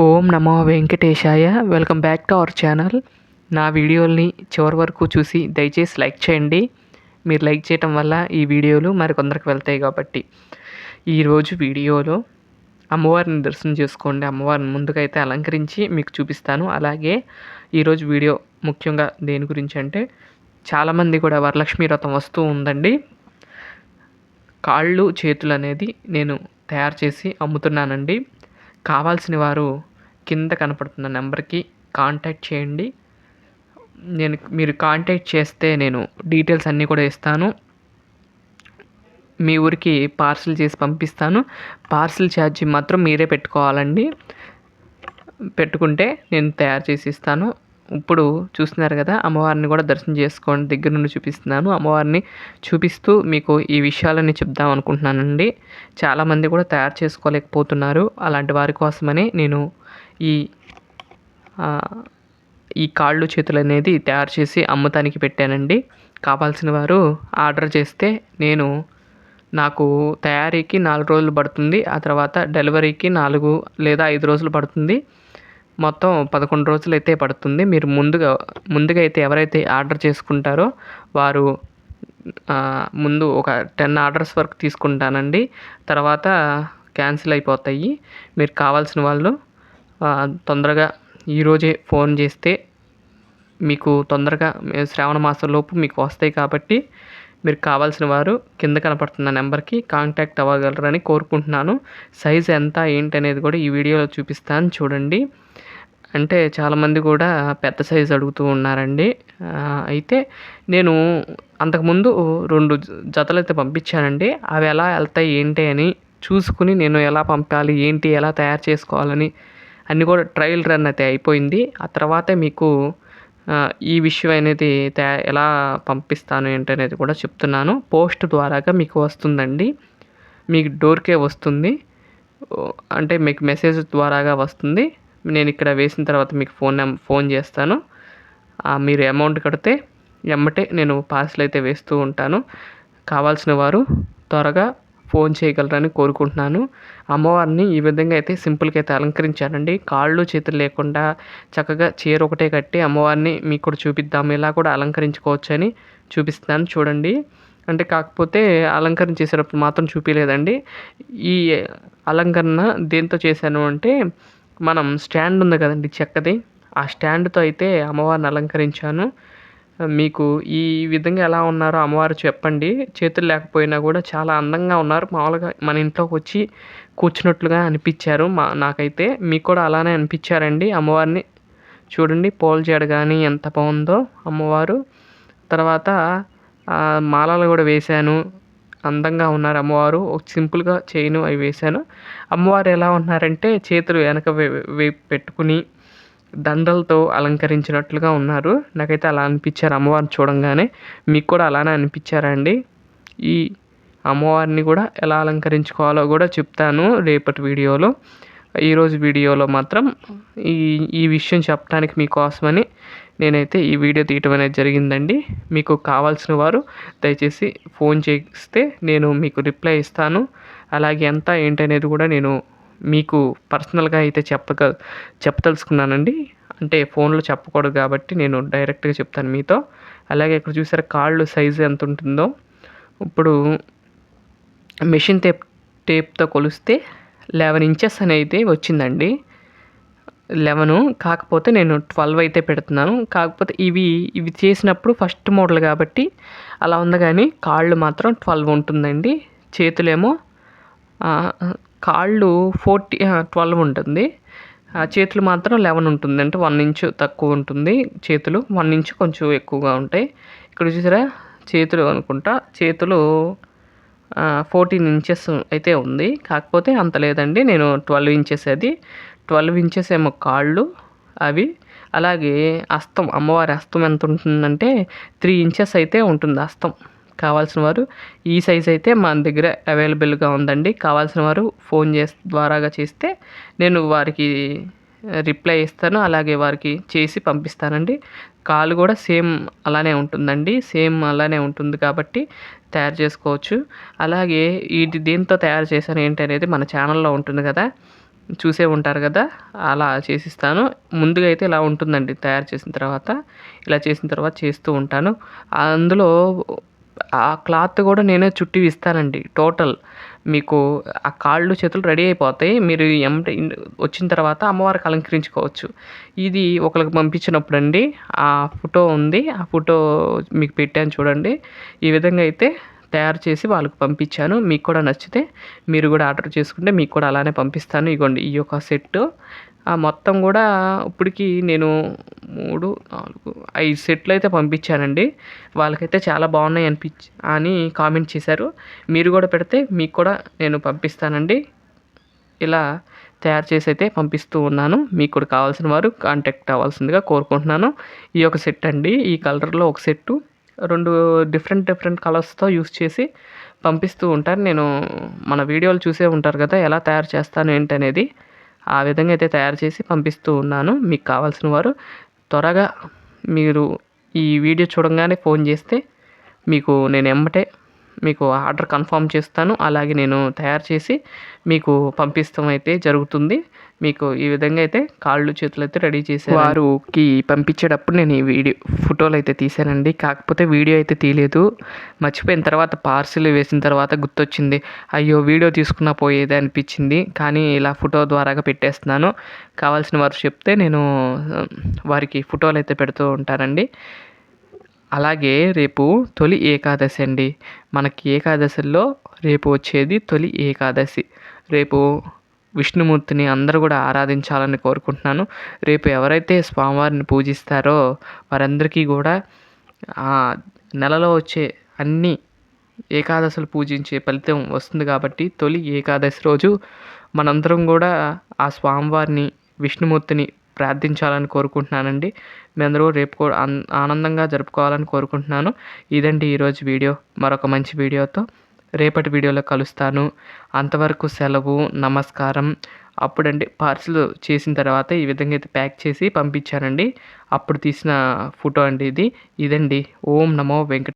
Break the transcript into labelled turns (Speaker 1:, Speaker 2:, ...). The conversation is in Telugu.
Speaker 1: Om Namo Venkatesaya. Welcome back to our channel. నా వీడియోల్ని చివరి వరకు చూసి దయచేసి లైక్ చేయండి. మీరు లైక్ చేయటం వల్ల ఈ వీడియోలు మరికొందరికి వెళ్తాయి కాబట్టి. ఈరోజు వీడియోలో అమ్మవారిని దర్శనం చేసుకోండి. అమ్మవారిని ముందుకైతే అలంకరించి మీకు చూపిస్తాను. అలాగే ఈరోజు వీడియో ముఖ్యంగా దేని గురించి అంటే, చాలామంది కూడా వరలక్ష్మి వ్రతం వస్తూ ఉందండి. కాళ్ళు చేతులు అనేది నేను తయారు చేసి అమ్ముతున్నానండి. కావాల్సిన వారు కింద కనపడుతున్న నెంబర్కి కాంటాక్ట్ చేయండి. మీరు కాంటాక్ట్ చేస్తే నేను డీటెయిల్స్ అన్నీ కూడా ఇస్తాను. మీ ఊరికి పార్సిల్ చేసి పంపిస్తాను. పార్సిల్ ఛార్జీ మాత్రం మీరే పెట్టుకోవాలండి. పెట్టుకుంటే నేను తయారు చేసి ఇస్తాను. ఇప్పుడు చూస్తున్నారు కదా, అమ్మవారిని కూడా దర్శనం చేసుకోండి. దగ్గర నుండి చూపిస్తున్నాను. అమ్మవారిని చూపిస్తూ మీకు ఈ విషయాలన్నీ చెప్దాం అనుకుంటున్నానండి. చాలామంది కూడా తయారు చేసుకోలేకపోతున్నారు. అలాంటి వారి కోసమని నేను ఈ కాళ్ళు చేతులు అనేది తయారు చేసి అమ్మటానికి పెట్టానండి. కావాల్సిన వారు ఆర్డర్ చేస్తే నాకు తయారీకి 4 రోజులు పడుతుంది. ఆ తర్వాత డెలివరీకి 4 లేదా 5 రోజులు పడుతుంది. మొత్తం 11 రోజులు అయితే పడుతుంది. మీరు ముందుగా అయితే ఎవరైతే ఆర్డర్ చేసుకుంటారో వారు ముందు ఒక 10 ఆర్డర్స్ వరకు తీసుకుంటానండి. తర్వాత క్యాన్సిల్ అయిపోతాయి. మీరు కావాల్సిన వాళ్ళు తొందరగా ఈరోజే ఫోన్ చేస్తే మీకు తొందరగా శ్రావణ మాసంలోపు మీకు వస్తాయి. కాబట్టి మీరు కావాల్సిన వారు కింద కనపడుతున్న నెంబర్కి కాంటాక్ట్ అవ్వగలరని కోరుకుంటున్నాను. సైజ్ ఎంత ఏంటి అనేది కూడా ఈ వీడియోలో చూపిస్తాను, చూడండి. అంటే చాలామంది కూడా పెద్ద సైజు అడుగుతూ ఉన్నారండి. అయితే నేను అంతకుముందు 2 జతలైతే పంపించానండి. అవి ఎలా వెళ్తాయి ఏంటి అని చూసుకుని నేను ఎలా పంపాలి ఏంటి ఎలా తయారు చేసుకోవాలని అన్నీ కూడా ట్రయల్ రన్ అయితే అయిపోయింది. ఆ తర్వాతే మీకు ఈ విషయం అనేది ఎలా పంపిస్తాను ఏంటనేది కూడా చెప్తున్నాను. పోస్ట్ ద్వారాగా మీకు వస్తుందండి. మీకు డోర్కే వస్తుంది. అంటే మీకు మెసేజ్ ద్వారాగా వస్తుంది. నేను ఇక్కడ వేసిన తర్వాత మీకు ఫోన్ చేస్తాను. మీరు అమౌంట్ కడితే ఎమ్మటే నేను పార్సల్ అయితే వేస్తూ ఉంటాను. కావాల్సిన వారు త్వరగా ఫోన్ చేయగలరని కోరుకుంటున్నాను. అమ్మవారిని ఈ విధంగా అయితే సింపుల్గా అయితే అలంకరించానండి. కాళ్ళు చేతులు లేకుండా చక్కగా చీర ఒకటే కట్టి అమ్మవారిని మీకు కూడా చూపిద్దాము, ఇలా కూడా అలంకరించుకోవచ్చని చూపిస్తున్నాను, చూడండి. అంటే కాకపోతే అలంకరణ చేసేటప్పుడు మాత్రం చూపించలేదండి. ఈ అలంకరణ దేంతో చేశాను అంటే, మనం స్టాండ్ ఉంది కదండి చెక్కది, ఆ స్టాండ్తో అయితే అమ్మవారిని అలంకరించాను. మీకు ఈ విధంగా ఎలా ఉన్నారో అమ్మవారు చెప్పండి. చేతులు లేకపోయినా కూడా చాలా అందంగా ఉన్నారు. మామూలుగా మన ఇంట్లోకి వచ్చి కూర్చున్నట్లుగా అనిపించారు నాకైతే. మీకు కూడా అలానే అనిపించారండి. అమ్మవారిని చూడండి, పూల జడ కానీ ఎంత బాగుందో అమ్మవారు. తర్వాత మాలలు కూడా వేశాను. అందంగా ఉన్నారు అమ్మవారు. ఒక సింపుల్గా చైను అవి వేశాను. అమ్మవారు ఎలా ఉన్నారంటే చేతులు వెనక పెట్టుకుని దండలతో అలంకరించినట్లుగా ఉన్నారు. నాకైతే అలా అనిపించారు అమ్మవారిని చూడంగానే. మీకు కూడా అలానే అనిపించారా అండి? ఈ అమ్మవారిని కూడా ఎలా అలంకరించుకోవాలో కూడా చెప్తాను రేపటి వీడియోలో. ఈరోజు వీడియోలో మాత్రం ఈ విషయం చెప్పడానికి మీకోసమని నేనైతే ఈ వీడియో తీయటం అనేది జరిగిందండి. మీకు కావాల్సిన వారు దయచేసి ఫోన్ చేస్తే నేను మీకు రిప్లై ఇస్తాను. అలాగే ఎంత ఏంటనేది కూడా నేను మీకు పర్సనల్గా అయితే చెప్పదలుచుకున్నానండి. అంటే ఫోన్లో చెప్పకూడదు కాబట్టి నేను డైరెక్ట్గా చెప్తాను మీతో. అలాగే ఇక్కడ చూసారా కాళ్ళు సైజు ఎంత ఉంటుందో. ఇప్పుడు మెషిన్ టేప్తో కొలిస్తే 11 ఇంచెస్ అనేది వచ్చిందండి. 11, కాకపోతే నేను 12 అయితే పెడుతున్నాను. కాకపోతే ఇవి చేసినప్పుడు ఫస్ట్ మోడల్ కాబట్టి అలా ఉంది, కానీ కాళ్ళు మాత్రం 12 ఉంటుందండి. చేతులేమో కాళ్ళు 12 ఉంటుంది. చేతులు మాత్రం 11 ఉంటుంది. అంటే 1 ఇంచు తక్కువ ఉంటుంది. చేతులు 1 ఇంచు కొంచెం ఎక్కువగా ఉంటాయి. ఇక్కడ చూసారా చేతులు అనుకుంటా, చేతులు 14 ఇంచెస్ అయితే ఉంది. కాకపోతే అంత లేదండి, నేను 12 ఇంచెస్, అది 12 ఇంచెస్ ఏమో కాళ్ళు అవి. అలాగే హస్తం, అమ్మవారి హస్తం ఎంత ఉంటుందంటే 3 ఇంచెస్ అయితే ఉంటుంది హస్తం. కావాల్సిన వారు ఈ సైజ్ అయితే మన దగ్గర అవైలబుల్గా ఉందండి. కావాల్సిన వారు ఫోన్ ద్వారాగా చేస్తే నేను వారికి రిప్లై ఇస్తాను. అలాగే వారికి చేసి పంపిస్తానండి. కాలు కూడా సేమ్ అలానే ఉంటుందండి. సేమ్ అలానే ఉంటుంది కాబట్టి తయారు చేసుకోవచ్చు. అలాగే ఇది దేంతో తయారు చేశాను ఏంటి అనేది మన ఛానల్లో ఉంటుంది కదా. చూసే ఉంటారు కదా, అలా చేసిస్తాను. ముందుగా అయితే ఇలా ఉంటుందండి తయారు చేసిన తర్వాత. ఇలా చేసిన తర్వాత చేస్తూ ఉంటాను. అందులో ఆ క్లాత్ కూడా నేనే చుట్టి ఇస్తానండి టోటల్. మీకు ఆ కాళ్ళు, చేతులు రెడీ అయిపోతాయి. మీరు ఎమ్మటే వచ్చిన తర్వాత అమ్మవారికి అలంకరించుకోవచ్చు. ఇది ఒకళ్ళకి పంపించినప్పుడండి ఆ ఫోటో ఉంది. ఆ ఫోటో మీకు పెట్టాను చూడండి. ఈ విధంగా అయితే తయారు చేసి వాళ్ళకి పంపించాను. మీకు కూడా నచ్చితే మీరు కూడా ఆర్డర్ చేసుకుంటే మీకు కూడా అలానే పంపిస్తాను. ఇగోండి ఈ యొక్క సెట్టు మొత్తం కూడా ఇప్పటికి నేను 3, 4, 5 సెట్లయితే పంపించానండి. వాళ్ళకైతే చాలా బాగున్నాయి అని కామెంట్ చేశారు. మీరు కూడా పెడితే మీకు కూడా నేను పంపిస్తానండి. ఇలా తయారు చేసి అయితే పంపిస్తూ ఉన్నాను. మీకు కూడా కావాల్సిన వారు కాంటాక్ట్ అవ్వాల్సిందిగా కోరుకుంటున్నాను. ఈ యొక్క సెట్ అండి. ఈ కలర్‌లో ఒక సెట్టు, 2 డిఫరెంట్ కలర్స్‌తో యూజ్ చేసి పంపిస్తూ ఉంటాను. నేను మన వీడియోలు చూసే ఉంటారు కదా, ఎలా తయారు చేస్తాను ఏంటనేది. ఆ విధంగా అయితే తయారు చేసి పంపిస్తూ ఉన్నాను. మీకు కావాల్సిన వారు త్వరగా మీరు ఈ వీడియో చూడంగానే ఫోన్ చేస్తే నేను ఎమ్మటే మీకు ఆర్డర్ కన్ఫర్మ్ చేస్తాను. అలాగే నేను తయారు చేసి మీకు పంపిస్తాం అయితే జరుగుతుంది. మీకు ఈ విధంగా అయితే కాళ్ళు, చేతులు అయితే రెడీ చేశాను. వారికి పంపించేటప్పుడు నేను ఈ ఫోటోలు అయితే తీశానండి. కాకపోతే వీడియో అయితే తీయలేదు. మర్చిపోయిన తర్వాత పార్సిల్ వేసిన తర్వాత గుర్తొచ్చింది. అయ్యో, వీడియో తీసుకున్నా పోయేదే అనిపించింది. కానీ ఇలా ఫోటో ద్వారాగా పెట్టేస్తున్నాను. కావాల్సిన వారు చెప్తే నేను వారికి ఫోటోలు అయితే పెడుతూ ఉంటానండి. అలాగే రేపు తొలి ఏకాదశి అండి. మనకి ఏకాదశుల్లో రేపు వచ్చేది తొలి ఏకాదశి. రేపు విష్ణుమూర్తిని అందరూ కూడా ఆరాధించాలని కోరుకుంటున్నాను. రేపు ఎవరైతే స్వామివారిని పూజిస్తారో వారందరికీ కూడా నెలలో వచ్చే అన్ని ఏకాదశులు పూజించే ఫలితం వస్తుంది కాబట్టి తొలి ఏకాదశి రోజు మనందరం కూడా ఆ స్వామివారిని, విష్ణుమూర్తిని ప్రార్థించాలని కోరుకుంటున్నానండి. మీ అందరూ రేపు కూడా ఆనందంగా జరుపుకోవాలని కోరుకుంటున్నాను. ఇదండి ఈరోజు వీడియో. మరొక మంచి వీడియోతో రేపటి వీడియోలో కలుస్తాను. అంతవరకు సెలవు. నమస్కారం. అప్పుడండి పార్సిల్ చేసిన తర్వాత ఈ విధంగా అయితే ప్యాక్ చేసి పంపించానండి. అప్పుడు తీసిన ఫోటో అండి ఇది. ఇదండి. ఓం నమో వెంకట